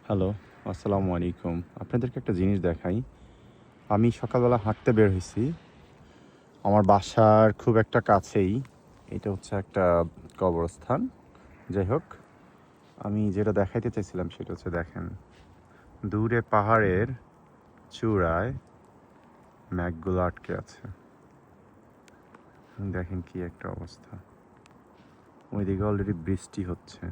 Hello, আসসালামু আলাইকুম। আপনাদেরকে একটা জিনিস দেখাই। আমি সকালবেলা হাঁটতে বের হইছি। আমার বাসার খুব একটা কাছেই। এটা হচ্ছে একটা কবরস্থান। যাই হোক, আমি যেটা দেখাইতে চাইছিলাম সেটা হচ্ছে দেখেন, দূরে পাহাড়ের চূড়ায় মেঘগুলো আটকে আছে। দেখেন কি একটা অবস্থা। ওইদিকে অলরেডি বৃষ্টি হচ্ছে।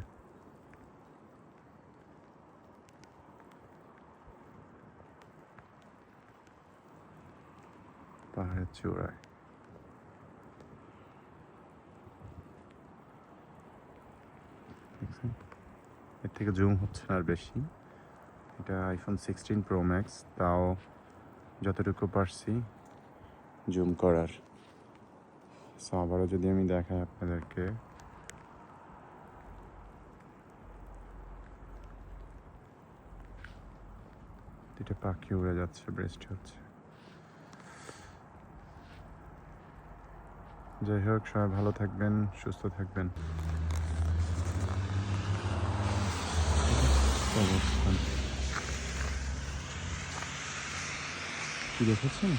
পাহাড়ের চূড়ায়। দেখছেন? এর থেকে জুম হচ্ছে না আর বেশি। এটা আইফোন 16 প্রো ম্যাক্স, তাও যতটুকু পারছি জুম করার। সো আবারও যদি আমি দেখাই আপনাদেরকে, দুটো পাখি উড়ে যাচ্ছে, বৃষ্টি হচ্ছে। যাই হোক, সবাই ভালো থাকবেন, সুস্থ থাকবেন। অবস্থান কি দেখেছেন?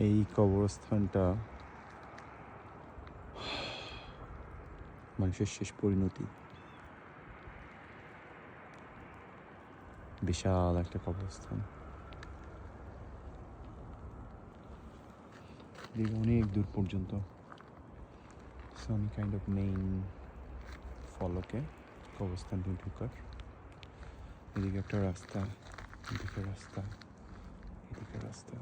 এই কবরস্থানটা মানুষের শেষ পরিণতি। বিশাল একটা কবরস্থান, অনেক দূর পর্যন্ত। সাম কাইন্ড অফ মেইন ফলকে কবরস্থানটি ঢুকার। এদিকে একটা রাস্তা, এদিকে রাস্তা, এদিকে রাস্তা।